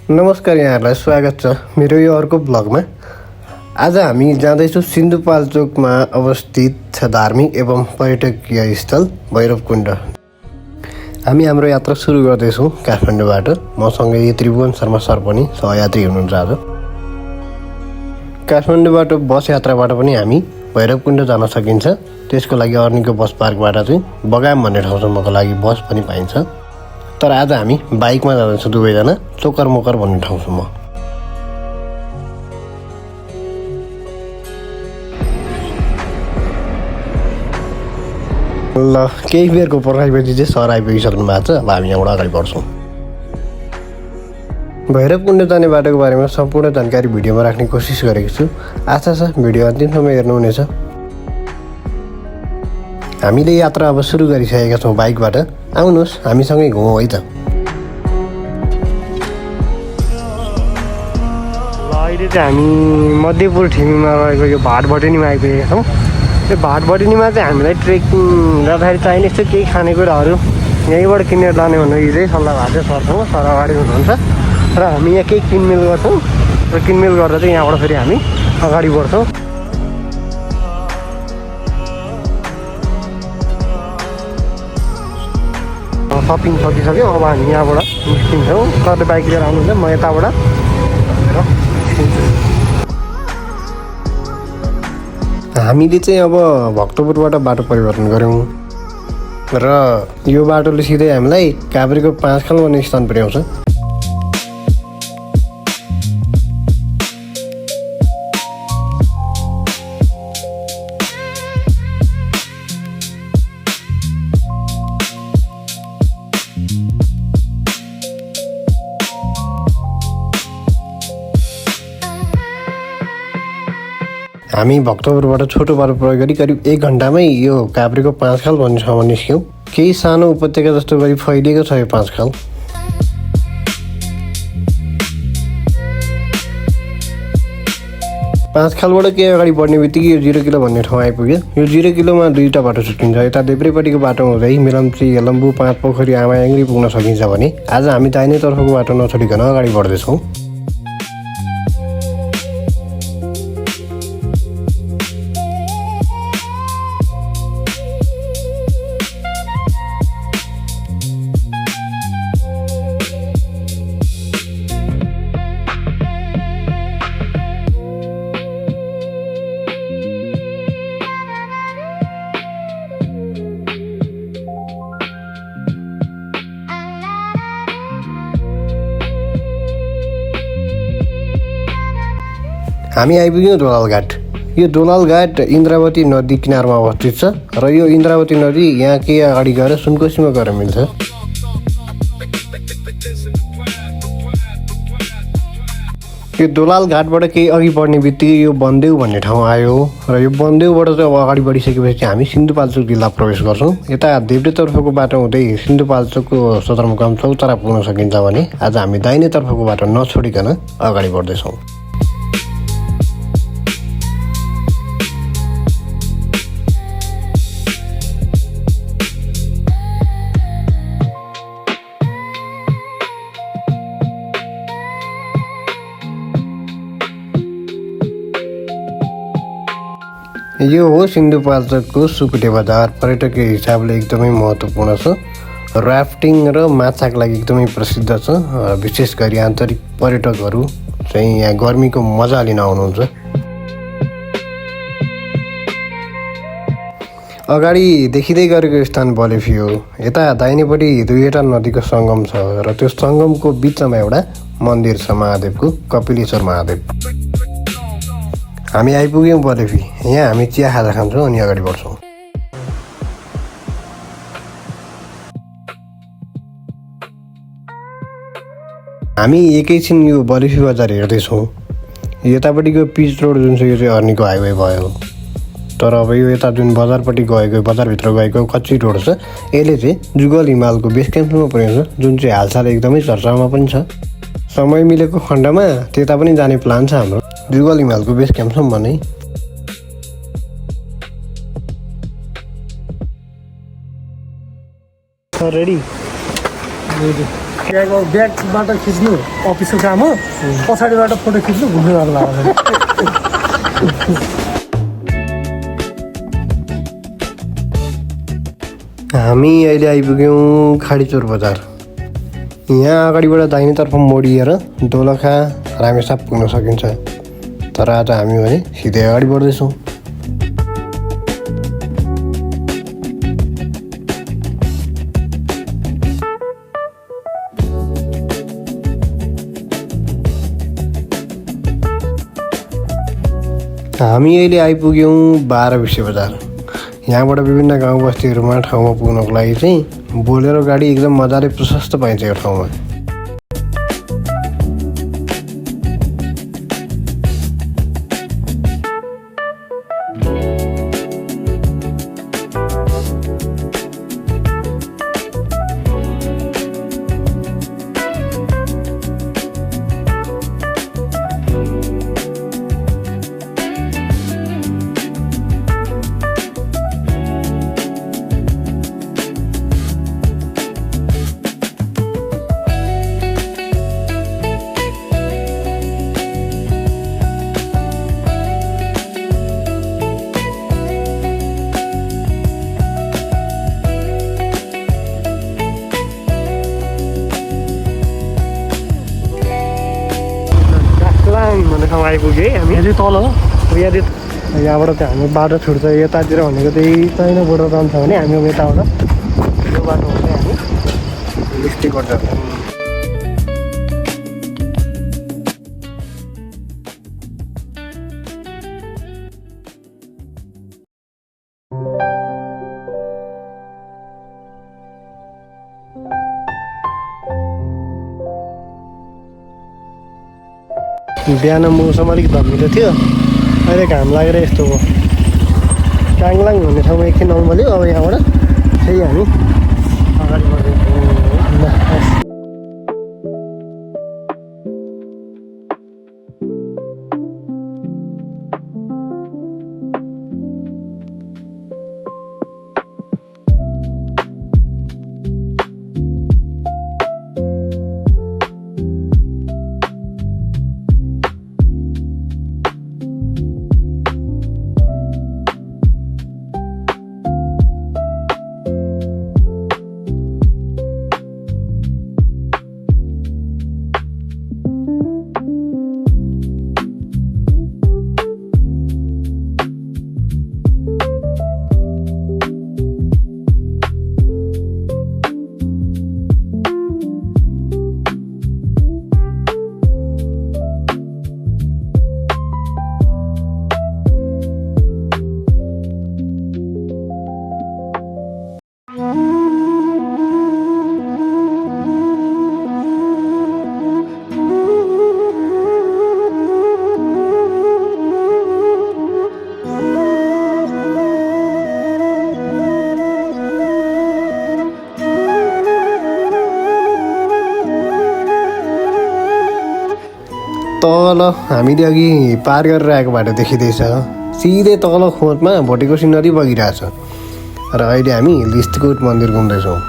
नमस्कार यहाँहरूलाई स्वागत छ मेरो यो अर्को ब्लगमा। आज हामी जाँदैछौँ सिन्धुपाल्चोकमा अवस्थित धार्मिक एवं पर्यटकीय स्थल भैरवकुण्ड। हामी हाम्रो यात्रा सुरु गर्दैछौँ काठमाडौँबाट। मसँगै त्रिभुवन शर्मा सर पनि सहयात्री हुनुहुन्छ। आज काठमाडौँबाट बस यात्राबाट पनि हामी भैरवकुण्ड जान सकिन्छ। त्यसको लागि अर्निको बस पार्कबाट चाहिँ बगाम भन्ने ठाउँसम्मको लागि बस पनि पाइन्छ। तर आज हामी बाइकमा जाँदैछौँ दुवैजना चोकर मोकर भन्ने ठाउँसम्म। ल केही बेरको पर्खाइपछि चाहिँ सर आइपुगिसक्नु भएको छ। अब हामी यहाँबाट अगाडि बढ्छौँ। भैरवकुण्ड जाने बाटोको बारेमा सम्पूर्ण जानकारी भिडियोमा राख्ने कोसिस गरेको छु। आशा छ भिडियो अन्तिमसम्म हेर्नुहुनेछ। हामीले यात्रा अब सुरु गरिसकेका छौँ बाइकबाट। आउनुहोस् हामीसँगै घुमौँ है त। अहिले चाहिँ हामी मध्यपुर ठिमीमा रहेको यो भाटबटेनीमा आइपुगेका छौँ। यो भाटबटेनीमा चाहिँ हामीलाई ट्रेकिङ गर्दाखेरि चाहिने यस्तो केही खानेकुराहरू यहीँबाट किनेर लाने भन्ने चाहिँ सल्लाह भएको थियो सरसँग। सर अगाडि हुनुहुन्छ र हामी यहाँ केही किनमेल गर्छौँ र किनमेल गरेर चाहिँ यहाँबाट फेरि हामी अगाडि बढ्छौँ। सपिङ सकिसक्यो। अब हामी यहाँबाट निस्किन्छौँ। सरले बाइक लिएर आउनुहुन्छ, म यताबाट हामीले चाहिँ अब भक्तपुरबाट बाटो परिवर्तन गऱ्यौँ र यो बाटोले सिधै हामीलाई काभ्रेको 5 खाल भन्ने स्थान पुर्याउँछ। हामी भक्तपुरबाट छोटो बाटो प्रयोग गरी करिब 1 घन्टामै यो काभ्रेको 5 खाल भन्ने ठाउँमा निस्क्यौँ। केही सानो उपत्यका जस्तो गरी फैलिएको छ यो 5 खाल। पाँच खालबाट केही अगाडि बढ्ने बित्तिकै यो 0 किलो भन्ने ठाउँ आइपुग्यो। यो 0 किलोमा दुईवटा बाटो छुट्टिन्छ। यता देब्रेपट्टिको बाटो हुँदै मिलम्ची, हेलम्बु, 5 पोखरी, आमायाङ्ग्री पुग्न सकिन्छ भने आज हामी दाहिनेतर्फको बाटो नछोडिकन अगाडि बढ्दैछौँ। हामी आइपुग्यौँ दोलालघाट। यो दोलालघाट इन्द्रावती नदी किनारमा अवस्थित छ र यो इन्द्रावती नदी यहाँ केही अगाडि गएर सुनकोसीमा गएर मिल्छ। यो दोलालघाटबाट केही अघि बढ्ने बित्तिकै यो बनदेउ भन्ने ठाउँ आयो र यो बनदेउबाट चाहिँ अब अगाडि बढिसकेपछि हामी सिन्धुपाल्चोक जिल्ला प्रवेश गर्छौँ। यता देब्रेतर्फको बाटो हुँदै सिन्धुपाल्चोकको सदरमुकाम चौतारा पुग्न सकिन्छ भने आज हामी दाहिनेतर्फको बाटो नछोडिकन अगाडि बढ्दैछौँ। यो हो सिन्धुपाल्चोकको सुकुटे बजार। पर्यटकीय हिसाबले एकदमै महत्त्वपूर्ण छ। राफ्टिङ र माछाको लागि एकदमै प्रसिद्ध छ। विशेष गरी आन्तरिक पर्यटकहरू चाहिँ यहाँ गर्मीको मजा लिन आउनुहुन्छ। अगाडि देखिँदै गरेको स्थान बलेफी हो। यता दाहिनेपट्टि दुईवटा नदीको सङ्गम छ र त्यो सङ्गमको बिचमा एउटा मन्दिर छ महादेवको, कपिलेश्वर महादेव। हामी आइपुग्यौँ बलेफी। यहाँ हामी चिया खाजा खान्छौँ अनि अगाडि बढ्छौँ। हामी एकैछिन यो बलेफी बजार हेर्दैछौँ। यतापट्टिको पिच रोड जुन छ यो चाहिँ अर्नीको हाइवे भयो। तर अब यो यता जुन बजारपट्टि गएको, बजारभित्र गएको कच्ची रोड छ, यसले चाहिँ जुगल हिमालको बेस क्याम्पसम्म पुर्याउँछ, जुन चाहिँ हालसाल एकदमै चर्चामा पनि छ। समय मिलेको खण्डमा त्यता पनि जाने प्लान छ हाम्रो, जुगल हिमालको बेस क्याम्पसम्म नै। रेडी ब्यागको ब्यागबाट खिच्नु अफिसको काम हो, पछाडिबाट फोटो खिच्नु घुम्नु जानु लाग्यो। हामी अहिले आइपुग्यौँ खाडीचोर बजार। यहाँ अगाडिबाट दाहिनेतर्फ मोडिएर दोलखा रामेछाप पुग्न सकिन्छ, तर आज हामी भने सिधै अगाडि बढ्दैछौँ। हामी अहिले आइपुग्यौँ 12 विश्व बजार। यहाँबाट विभिन्न गाउँ बस्तीहरूमा ठाउँमा पुग्नको लागि चाहिँ बोलेरो गाडी एकदम मजाले प्रशस्त पाइन्छ यो ठाउँमा। भन्ने ठाउँ आइपुग्यो है हामी। यहाँ चाहिँ तल हो, यहाँबाट चाहिँ हाम्रो बाटो छुट्छ यतातिर भनेको चाहिँ चाइना बोर्डर जान्छ भने हामी यताबाट यो बाटो हुँदै हामी डिस्ट्रिक्ट जान्छौँ। बिहान मौसम अलिक धमिलो थियो, अहिले घाम लागेर यस्तो हो। काङलाङ भन्ने ठाउँमा एकछिन नर्मल्यो। अब यहाँबाट फेरि हामी अगाडि बढ्दैछौँ। तल हामीले अघि पार गरेर आएको बाटो देखिँदैछ। सिधै तल खोजमा भोटेकोसी नदी बगिरहेछ र अहिले हामी लिस्टकोट मन्दिर घुम्दैछौँ।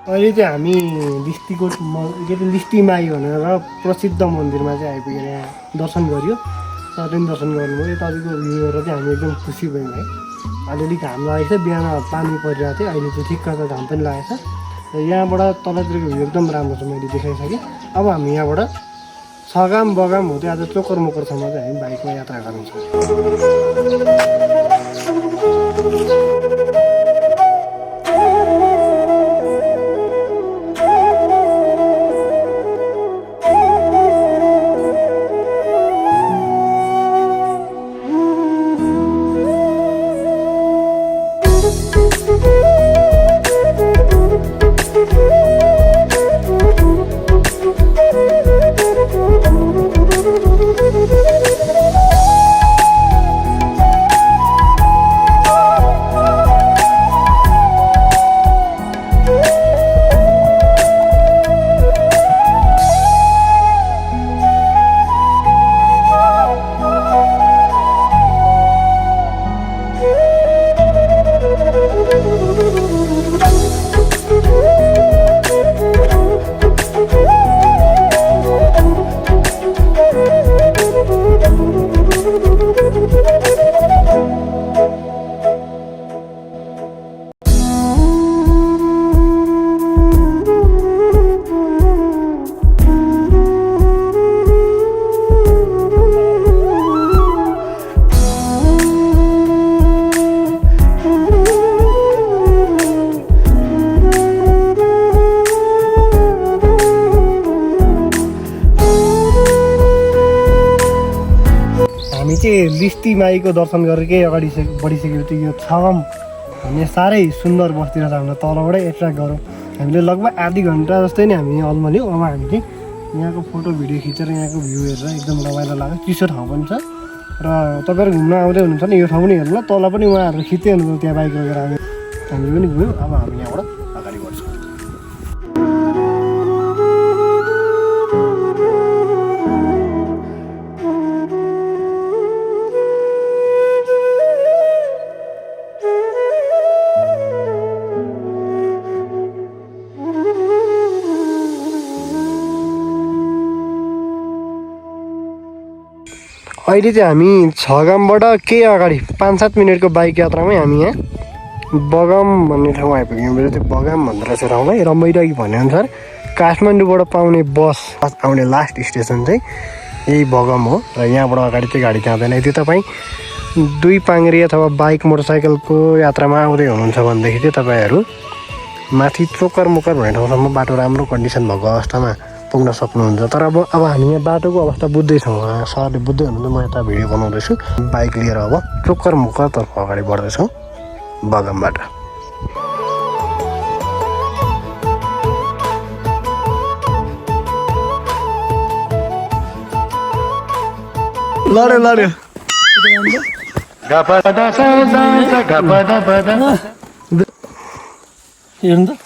अहिले चाहिँ हामी लिस्टीकोट लिस्टीमाई भनेर प्रसिद्ध मन्दिरमा चाहिँ आइपुगेर यहाँ दर्शन गऱ्यो। सबैले दर्शन गर्नुभयो। तपाईँको भ्यू हेरेर चाहिँ हामी एकदम खुसी भयौँ है। अलिअलि घाम लागेको छ, बिहान पानी परिरहेको थियो, अहिले चाहिँ ठिक्क घाम पनि लागेको छ। यहाँबाट तलतिरको भ्यू एकदम राम्रो छ, मैले देखाइसकेँ। अब हामी यहाँबाट सगाम बगाम हुँदै आज चोकर मोकरसम्म चाहिँ हामी बाइकमा यात्रा गर्नेछौँ। लिस्टी माईको दर्शन गरेकै अगाडि बढिसकेपछि यो छगम भन्ने साह्रै सुन्दर बस्ती रहेछ। हामीलाई तलबाटै एट्र्याक्ट गरौँ। हामीले लगभग आधी घन्टा जस्तै नै हामी अल्मल्यौँ। अब हामी चाहिँ यहाँको फोटो भिडियो खिचेर यहाँको भ्यू हेरेर एकदम रमाइलो लाग्यो। चिसो ठाउँ पनि छ र तपाईँहरू घुम्न आउँदै हुनुहुन्छ नि यो ठाउँ पनि हेर्नु ल। तल पनि उहाँहरू खिच्दै हुनुहुन्छ त्यहाँ बाइक लगेर हामी पनि गयौँ। अब हामी यहाँबाट अगाडि बढ्छौँ। अहिले चाहिँ हामी छगामबाट केही अगाडि 5-7 मिनटको बाइक यात्रामै हामी यहाँ बगाम भन्ने ठाउँ आइपुग्यौँ। मेरो चाहिँ बगाम भन्दो रहेछ ठाउँलाई। र मैले अघि भनेअनुसार काठमाडौँबाट पाउने बस आउने लास्ट स्टेसन चाहिँ यही बगाम हो। र यहाँबाट अगाडि चाहिँ गाडी जाँदैन। यदि तपाईँ दुई पाङ्ग्री अथवा बाइक मोटरसाइकलको यात्रामा आउँदै हुनुहुन्छ भनेदेखि चाहिँ तपाईँहरू माथि चोकर मोकर भन्ने ठाउँसम्म बाटो राम्रो कन्डिसन भएको अवस्थामा पुग्न सक्नुहुन्छ। तर अब हामी यहाँ बाटोको अवस्था बुझ्दैछौँ। सरले बुझ्दै हुनुहुन्छ। म यता भिडियो बनाउँदैछु। बाइक लिएर अब चोकर मोकरतर्फ अगाडि बढ्दैछौँ बगामबाट। लड्यो हेर्नु त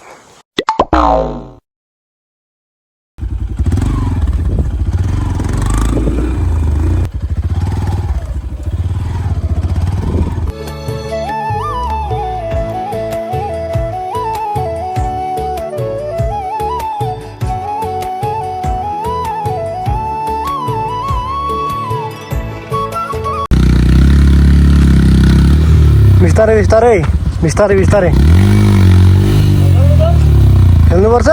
बिस्तारै खेल्नुपर्छ।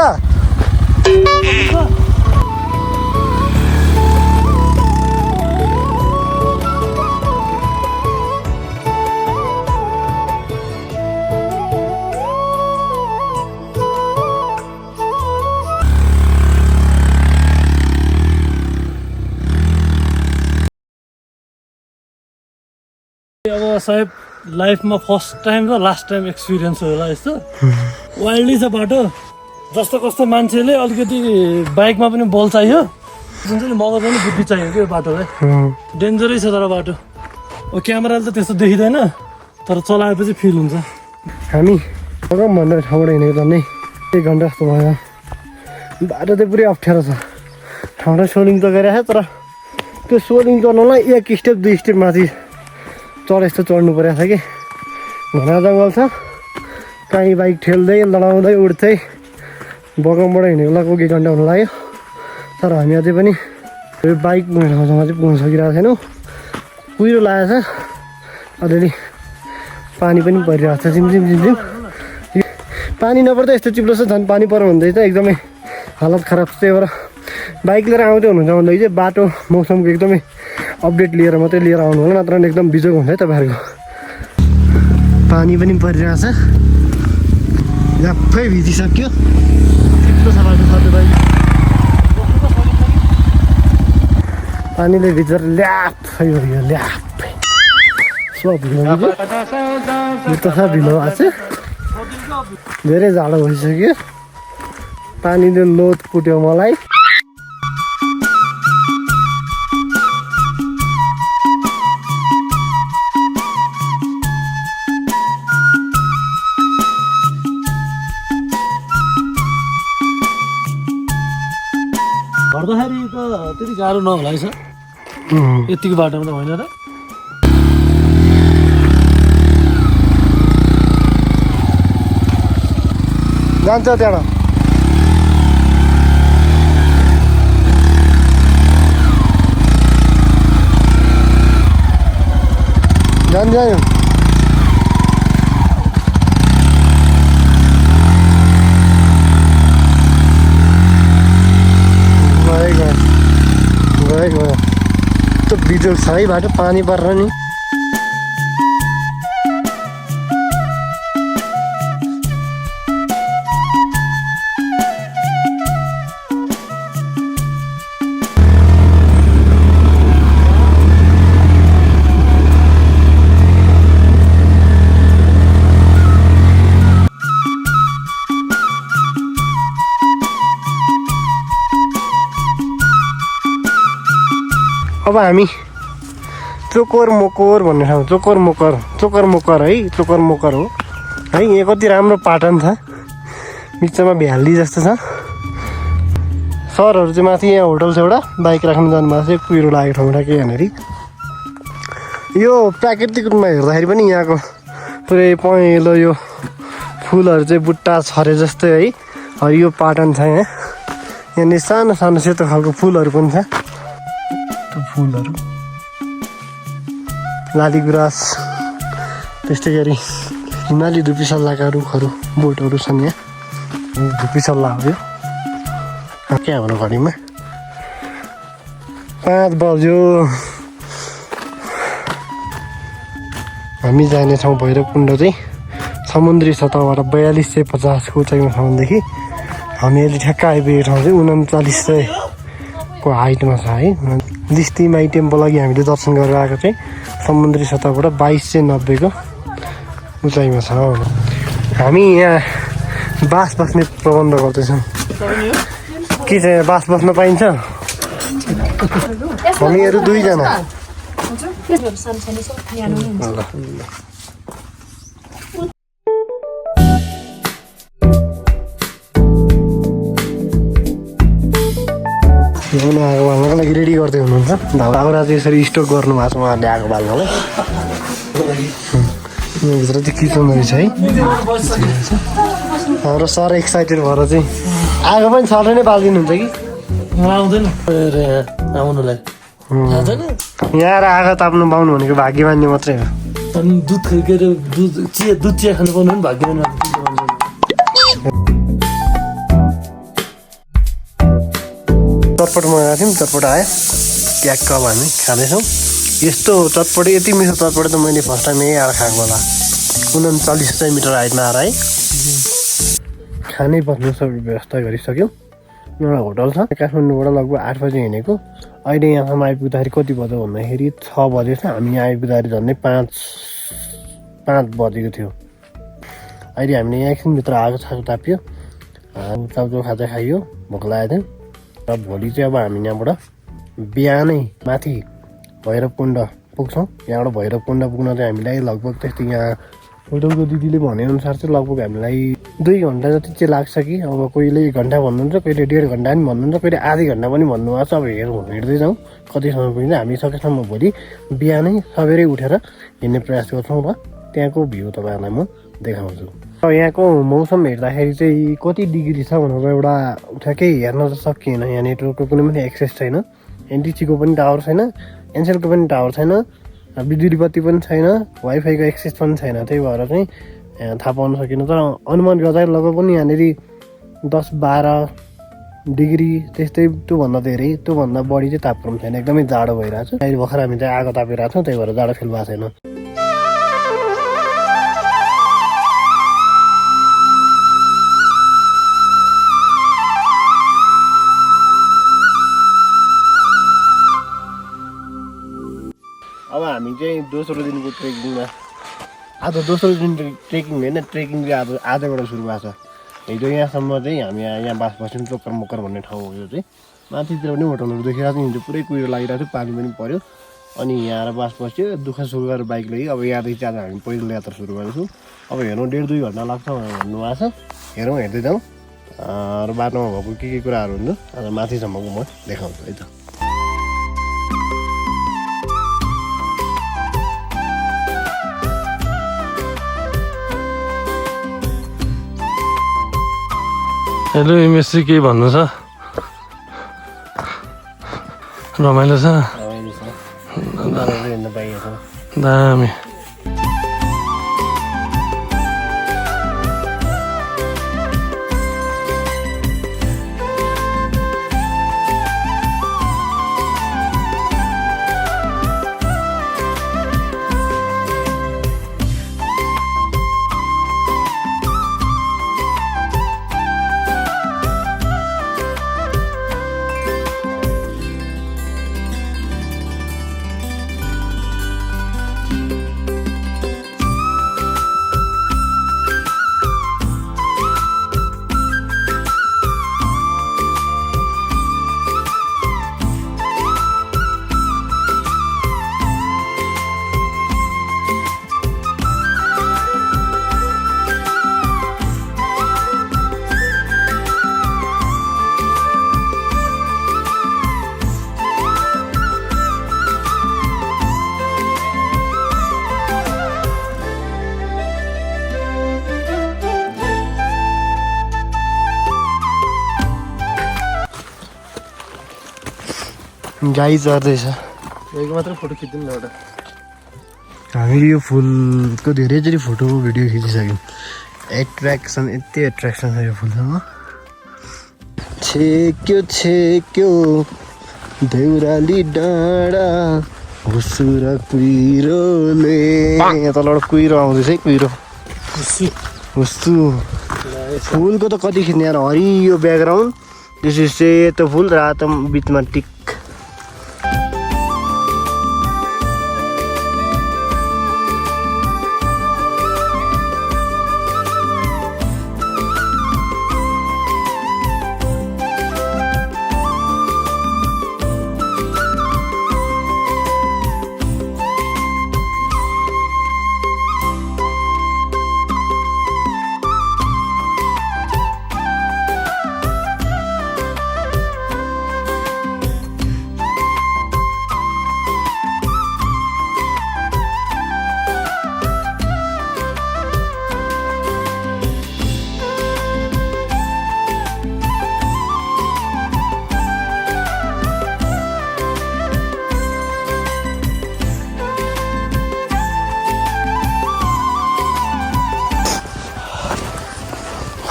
अब सायद लाइफमा फर्स्ट टाइम र लास्ट टाइम एक्सपिरियन्स होला यस्तो वाइल्डली छ बाटो। जस्तो कस्तो मान्छेले अलिकति बाइकमा पनि बल चाहियो, जुन चाहिँ मगर पनि बुद्धि चाहियो कि बाटोलाई। डेन्जरै छ तर बाटो। अब क्यामेराले त त्यस्तो देखिँदैन, तर चलाएपछि फिल हुन्छ। हामी बगाम भनेर ठाउँबाट हिँडेको झन्डै 1 घन्टा जस्तो भयो। बाटो चाहिँ पुरै अप्ठ्यारो छ। ठाउँ सोलिङ त गरिरहेको छ, तर त्यो सोलिङ गर्नलाई 1 स्टेप 2 स्टेप माथि यस्तो चढ्नु परेको छ कि। घना जङ्गल छ। काहीँ बाइक ठेल्दै लडाउँदै उड्दै बगामबाट हिँडेको लगभग 1 घन्टा हुनु लाग्यो। तर हामी अझै पनि यो बाइक पुग्ने ठाउँसम्म चाहिँ पुग्न सकिरहेको छैनौँ। कुहिरो लागेको छ। अलिअलि पानी पनि परिरहेको छ। झिमझिम पानी नपर्दा यस्तो चिप्लो छ। झन् पानी पर्यो भन्दै चाहिँ एकदमै हालत खराब छ। त्यही भएर बाइक लिएर आउँदै हुनुहुन्छ भन्दाखेरि चाहिँ बाटो मौसमको एकदमै अपडेट लिएर मात्रै लिएर आउनु होला, नत्र एकदम बिजोग हुन्छ है तपाईँहरूको। पानी पनि परिरहेको छ। झ्याप्पै भिजिसक्यो। चिप्लो छ बाटो सधैँ बाइक। पानीले भिजेर ल्याप्फै भयो ल्याप्फै। सब भिलो भिलो भएको छ। धेरै जाडो भइसक्यो। पानीले लोत कुट्यो मलाई। भर्दाखेरि त त्यति गाह्रो नहोला है सर, यतिको बाटोमा त होइन र। जान्छ त्यहाँ जान्छ। गयो त्यो बिजोग छ है बाटो। पानी परेर नि अब हामी चोकर मोकर भन्ने ठाउँ चोकर मोकर है चोकर मोकर हो है। यहाँ कति राम्रो पाटन छ, बिचमा भ्याली जस्तो छ। सरहरू चाहिँ माथि यहाँ होटल छ एउटा, बाइक राख्नु जानुभएको छ। कुहिरो लागेको ठाउँ के यहाँनिर यो प्राकृतिक रूपमा हेर्दाखेरि पनि यहाँको पुरै पहेँलो यो फुलहरू चाहिँ बुट्टा छरे जस्तै है, हरियो पाटन छ यहाँ। यहाँनिर सानो सानो सेतो खालको फुलहरू पनि छ। त्यो फुलहरू लाली गुराँस, त्यस्तै गरी हिमाली धुपी सल्लाहका रुखहरू बोटहरू छन् यहाँ। धुपी सल्लाह हो यो। क्या भन्नु घडीमा 5 बज्यो। हामी जाने ठाउँ भैरवकुण्ड चाहिँ समुद्री सतहबाट 4250 को उचाइमा छ भनेदेखि हामी अहिले ठ्याक्क आइपुगेको ठाउँ चाहिँ 3900 को हाइटमा छ है। दिस्ती माई टेम्पल अघि हामीले दर्शन गरेर आएको चाहिँ समुद्री सतहबाट 2290 को उचाइमा छ। हामी यहाँ बास बस्ने प्रबन्ध गर्दैछौँ। के चाहिँ बास बस्न पाइन्छ? हामीहरू 2 जना। आगो बाल्नको लागि रेडी गर्दै हुनुहुन्छ। दाउरा चाहिँ यसरी स्टक गर्नु भएको छ उहाँहरूले आगो बाल्नलाई। भित्र चाहिँ किचन रहेछ है। हाम्रो सर एक्साइटेड भएर चाहिँ आगो पनि सरले नै बालिदिनुहुन्छ कि आउँदैन आउनुलाई यहाँ आएर आगो ताप्नु पाउनु भनेको भाग्यमान्य मात्रै हो। अनि दुध के अरे दुध चिया खानु पाउनु पनि भाग्यमान। चटपट मगाएको थियौँ, चटपट आयो। ट्याक्क अब हामी खाँदैछौँ। यस्तो चटपट यति मिठो चटपट त मैले फर्स्ट टाइम यही आएर खाएको होला। 3900 मिटर हाइटमा आएर है खानै बस्नु सबै व्यवस्था गरिसक्यौँ। एउटा होटल छ काठमाडौँबाट लगभग 8 बजी हिँडेको। अहिले यहाँसम्म आइपुग्दाखेरि कति बज्यो भन्दाखेरि 6 बजे छ। हामी यहाँ आइपुग्दाखेरि झन्डै 5 बजेको थियो। अहिले हामीले यहाँ एकछिनभित्र आगो छागो तापियो, चाउचाउ खाजा खाइयो, भोक लागेको थियो। र भोलि चाहिँ अब हामी यहाँबाट बिहानै माथि भैरवकुण्ड पुग्छौँ। यहाँबाट भैरवकुण्ड पुग्न चाहिँ हामीलाई लगभग त्यस्तै यहाँ होटलको दिदीले भनेअनुसार चाहिँ लगभग हामीलाई 2 घन्टा जति चाहिँ लाग्छ कि। अब कोहीले 1 घन्टा भन्नुहुन्छ, कहिले 1.5 घन्टा पनि भन्नुहुन्छ, कहिले आधी घन्टा पनि भन्नुभएको छ। अब हिँड्दै जाउँ कतिसम्म पुग्छ। हामी सकेसम्म भोलि बिहानै सबेरै उठेर हिँड्ने प्रयास गर्छौँ र त्यहाँको भ्यू तपाईँहरूलाई म देखाउँछु। अब यहाँको मौसम हेर्दाखेरि चाहिँ कति डिग्री छ भनेर एउटा ठ्याक्कै हेर्न त सकिएन। यहाँ नेटवर्कको कुनै पनि एक्सेस छैन, एनटिसीको पनि टावर छैन, एनसेलको पनि टावर छैन, बिजुली बत्ती पनि छैन, वाइफाईको एक्सेस पनि छैन। त्यही भएर चाहिँ थाहा पाउन सकिनँ। तर अनुमान गर्दा लगभग पनि यहाँनिर 10-12 डिग्री त्यस्तै, त्योभन्दा धेरै त्योभन्दा बढी चाहिँ तापक्रम छैन। एकदमै जाडो भइरहेको छ। अहिले भर्खर हामी चाहिँ आगो तापिरहेको छौँ, त्यही भएर जाडो फिल भएको छैन। अब हामी चाहिँ दोस्रो दिनको ट्रेकिङमा आज दोस्रो दिन ट्रेकिङ होइन, ट्रेकिङ चाहिँ आजबाट सुरु भएको छ। हिजो यहाँसम्म चाहिँ हामी यहाँ बास बस्यौँ। चोकर मोकर भन्ने ठाउँ हो यो चाहिँ। माथितिर पनि होटलहरू देखिरहेको थियो। हिजो पुरै कुहिरो लागिरहेको थियो, पानी पनि पऱ्यो। अनि यहाँ आएर बास बस्यो, दुःख सुख गरेर बाइक लग्यो। अब यहाँदेखि चाहिँ आज हामी पैदल यात्रा सुरु गर्दैछौँ। अब हेरौँ 1.5-2 घन्टा लाग्छ भन्नुभएको छ। हेरौँ, हेर्दै जाउँ र बाटोमा भएको के कुराहरू हुन्छ आज माथिसम्मको म देखाउँछु है त। हेलो एमएससी के भन्नु छ? रमाइलो छ, दामी। गाई चर्दैछ। गाईको मात्रै फोटो खिचिदिनु न एउटा। हामीले यो फुलको धेरैचोटि फोटो भिडियो खिचिसक्यौँ। एट्र्याक्सन यति एट्र्याक्सन छ यो फुलसँग। छेक्यो देउराली डाँडा हुसुर कुहिरोले। तलबाट कुहिरो आउँदैछ है, कुहिरो हुस्सु। फुलको त कति खिच्ने यार, हरियो ब्याकग्राउन्ड, त्यसपछि सेतो फुल, रातो बिचमा टिक।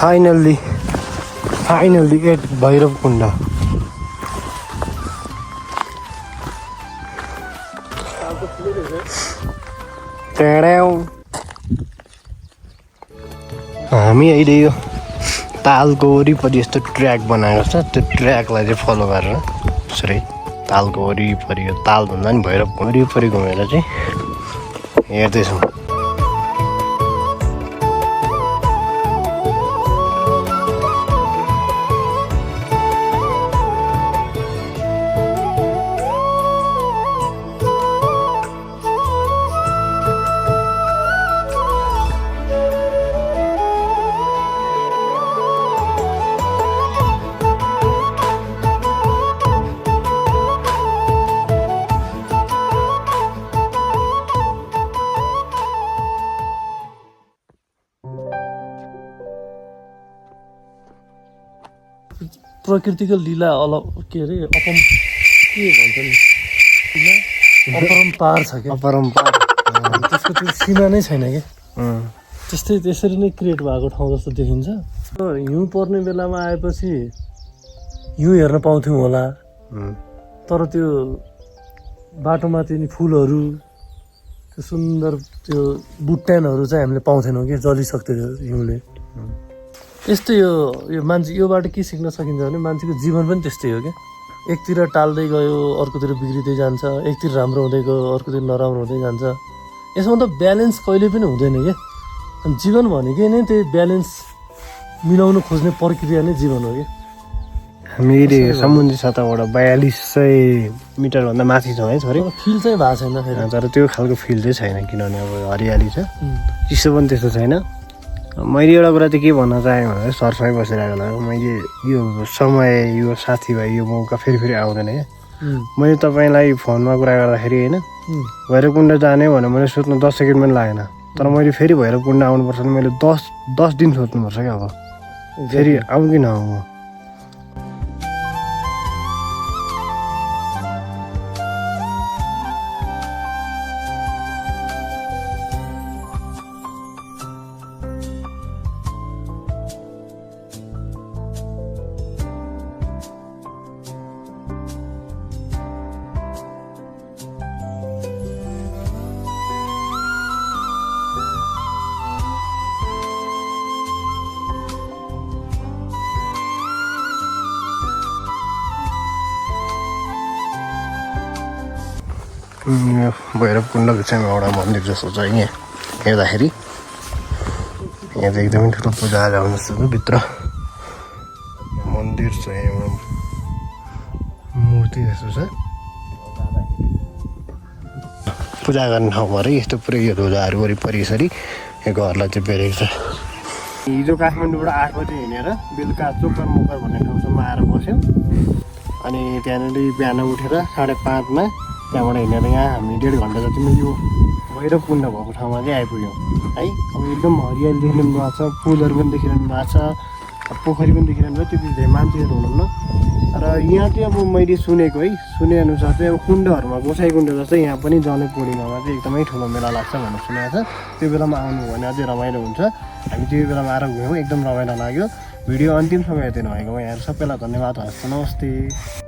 Finally at भैरवकुण्ड। हामी अहिले यो तालको वरिपरि यस्तो ट्र्याक बनाएको छ, त्यो ट्र्याकलाई चाहिँ फलो गरेर यसरी तालको वरिपरि, यो ताल भन्दा नि भैरवको वरिपरि घुमेर चाहिँ हेर्दैछौँ। प्रकृतिको लीला के अरे के भन्छ नि, लीला अपरम्पार छ क्या। अपरम्पार त्यसको त्यो सीमा नै छैन क्या। त्यस्तै त्यसरी नै क्रिएट भएको ठाउँ जस्तो देखिन्छ। हिउँ पर्ने बेलामा आएपछि हिउँ हेर्न पाउँथ्यौँ होला, तर त्यो बाटोमा त्यो फुलहरू, त्यो सुन्दर त्यो बुट्यानहरू चाहिँ हामीले पाउँथेनौँ कि, जलिसक्थ्यो हिउँले। यस्तै यो मान्छे योबाट के सिक्न सकिन्छ भने मान्छेको जीवन पनि त्यस्तै हो क्या। एकतिर टाल्दै गयो, अर्कोतिर बिग्रिँदै जान्छ, एकतिर राम्रो हुँदै गयो, अर्कोतिर नराम्रो हुँदै जान्छ। यसमा त ब्यालेन्स कहिले पनि हुँदैन क्या। अनि जीवन भनेकै नै त्यही ब्यालेन्स मिलाउनु खोज्ने प्रक्रिया नै जीवन हो क्या। हामीले समुद्री सतहबाट 4200 मिटरभन्दा माथि छौँ है छोरी। फिल चाहिँ भएको छैन फेरि, तर त्यो खालको फिल चाहिँ छैन, किनभने अब हरियाली छ, चिसो पनि त्यस्तो छैन। मैले एउटा कुरा चाहिँ के भन्न चाहेँ भने सरसँगै बसिरहेको बेला मैले यो समय, यो साथीभाइ, यो मौका फेरि आउँदैन क्या। मैले तपाईँलाई फोनमा कुरा गर्दाखेरि होइन भैरवकुण्ड जाने भनेर मैले सोच्नु 10 सेकेन्ड पनि लागेन, तर मैले फेरि भैरवकुण्ड आउनुपर्छ भने मैले 10 दिन सोच्नुपर्छ क्या। अब फेरि आउँ कि नआउँ म। भैरवकुण्ड बिचमा एउटा मन्दिर जस्तो छ यहाँ हेर्दाखेरि। यहाँ चाहिँ एकदमै ठुलो पूजा आजा हुनु जस्तो भित्र मन्दिर छ, एउटा मूर्ति जस्तो छ। पूजा गर्ने ठाउँ भएर यस्तो पुरै यो ध्वजाहरू वरिपरि यसरी यो घरलाई चाहिँ बेरेको छ। हिजो काठमाडौँबाट 8 बजे हिँडेर बेलुका चोकर मोकर भन्ने ठाउँसम्म आएर बस्यौँ। अनि त्यहाँनिर बिहान उठेर 5:30मा त्यहाँबाट हिँडेर यहाँ हामी 1.5 घन्टा जतिमा यो भैरवकुण्ड भएको ठाउँमा चाहिँ आइपुग्यौँ है। अब एकदम हरियाली देखिरहनु भएको छ, फुलहरू पनि देखिरहनु भएको छ, पोखरी पनि देखिरहनु भयो। त्यति धेरै मान्छेहरू हुनुहुन्न, र यहाँ चाहिँ अब मैले सुनेको है सुनेअनुसार चाहिँ अब कुण्डहरूमा गोसाई कुण्ड जस्तै यहाँ पनि जनै पूर्णिमामा चाहिँ एकदमै ठुलो मेला लाग्छ भनेर सुनेको छ। त्यो बेलामा आउनु भने अझै रमाइलो हुन्छ। हामी त्यो बेलामा आएर गयौँ, एकदम रमाइलो लाग्यो। भिडियो अन्तिमसम्म हेरिदिनु भएकोमा यहाँ सबैलाई धन्यवाद। हस्, नमस्ते।